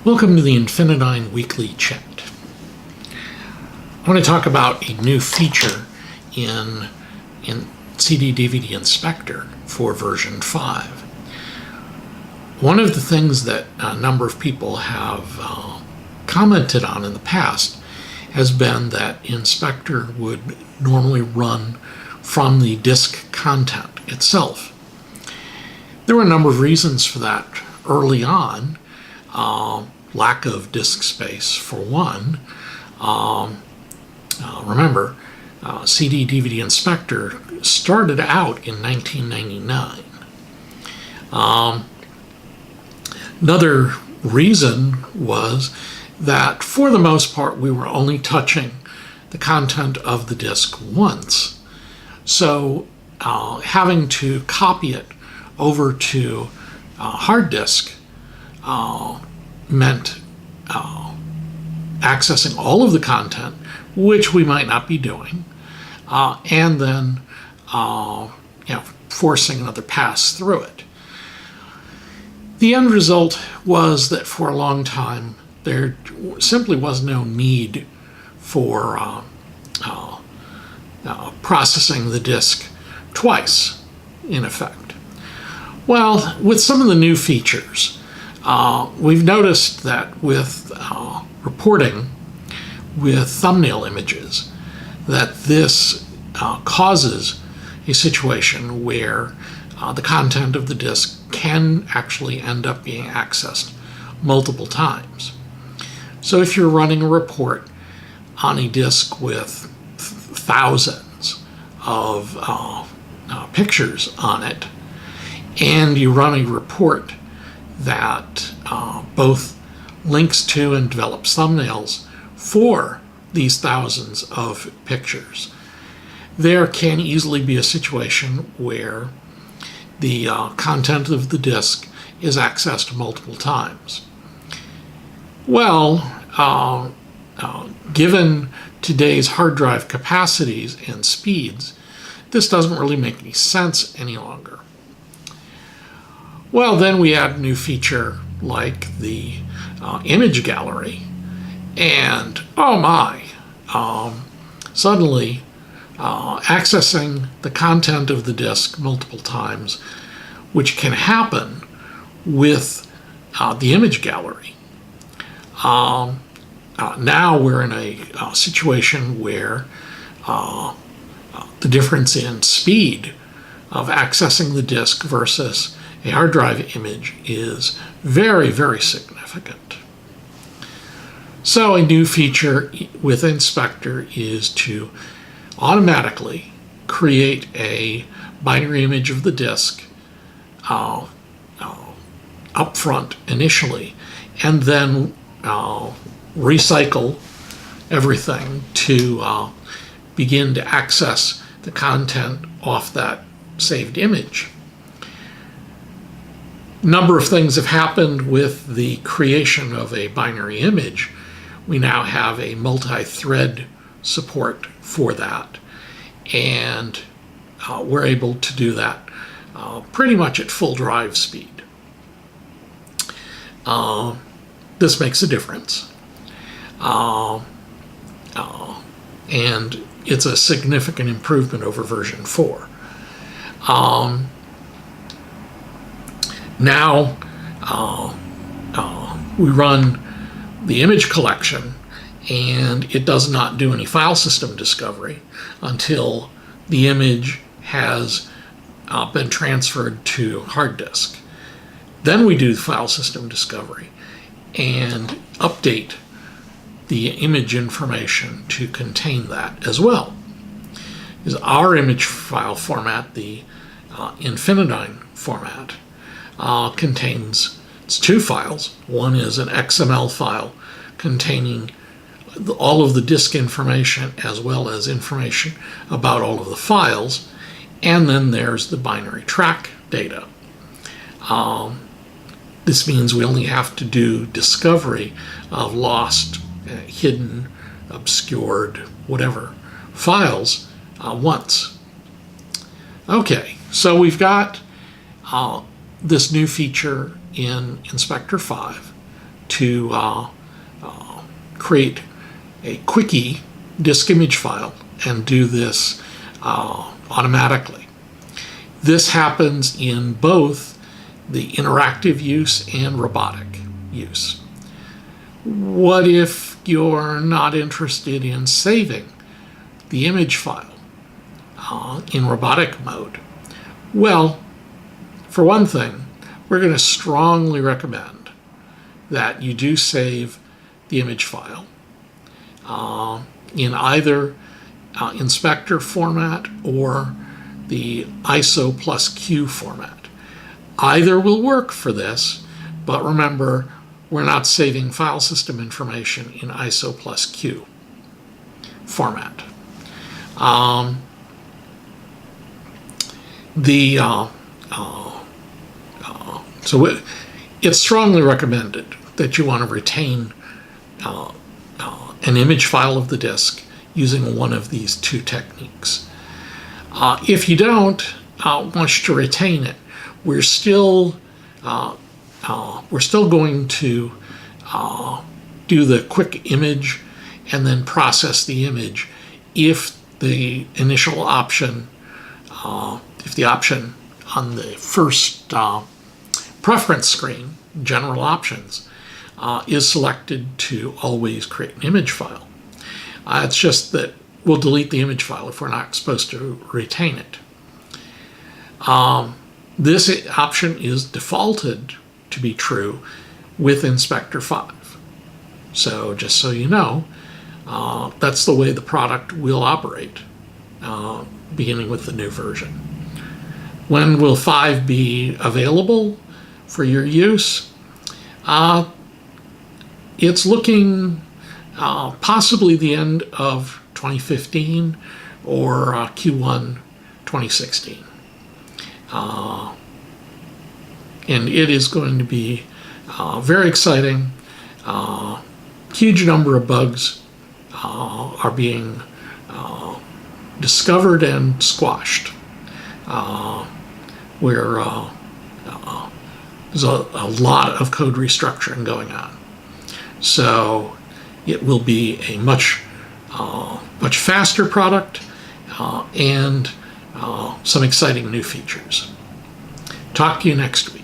Welcome to the InfinaDyne Weekly Chat. I want to talk about a new feature in CD/DVD Inspector for version 5. One of the things that a number of people have commented on in the past has been that Inspector would normally run from the disk content itself. There were a number of reasons for that early on. Lack of disk space for one. Remember, CD/DVD Inspector started out in 1999. Another reason was that for the most part we were only touching the content of the disk once. So having to copy it over to hard disk meant accessing all of the content, which we might not be doing, and then forcing another pass through it. The end result was that for a long time there simply was no need for processing the disk twice, in effect. Well, with some of the new features, we've noticed that with reporting with thumbnail images, that this causes a situation where the content of the disk can actually end up being accessed multiple times. So if you're running a report on a disk with thousands of pictures on it, and you run a report that both links to and develops thumbnails for these thousands of pictures, there can easily be a situation where the content of the disk is accessed multiple times. Well, given today's hard drive capacities and speeds, this doesn't really make any sense any longer. Well, then we add a new feature like the image gallery, and oh my, suddenly accessing the content of the disk multiple times, which can happen with the image gallery. Now we're in a situation where the difference in speed of accessing the disk versus a hard drive image is very, very significant. So a new feature with Inspector is to automatically create a binary image of the disk up front initially, and then recycle everything to begin to access the content off that saved image. Number of things have happened with the creation of a binary image. We now have a multi-thread support for that, and we're able to do that pretty much at full drive speed. This makes a difference, and it's a significant improvement over version 4. Now we run the image collection, and it does not do any file system discovery until the image has been transferred to hard disk. Then we do file system discovery and update the image information to contain that as well. Is our image file format, the InfinaDyne format, contains two files. One is an XML file containing all of the disk information as well as information about all of the files, and then there's the binary track data. This means we only have to do discovery of lost, hidden, obscured, whatever files once. Okay, so we've got this new feature in Inspector 5 to create a quickie disk image file and do this automatically. This happens in both the interactive use and robotic use. What if you're not interested in saving the image file in robotic mode? Well, for one thing, we're going to strongly recommend that you do save the image file in either inspector format or the ISO plus Q format. Either will work for this, but remember, we're not saving file system information in ISO plus Q format. So it's strongly recommended that you want to retain an image file of the disk using one of these two techniques. If you don't want to retain it, we're still going to do the quick image and then process the image if the initial option, if the option on the first preference screen, general options, is selected to always create an image file. It's just that we'll delete the image file if we're not supposed to retain it. This option is defaulted to be true with Inspector 5. So just so you know, that's the way the product will operate, beginning with the new version. When will 5 be available for your use? It's looking possibly the end of 2015 or Q1 2016. And it is going to be very exciting. Huge number of bugs are being discovered and squashed. Where there's a lot of code restructuring going on. So it will be a much faster product and some exciting new features. Talk to you next week.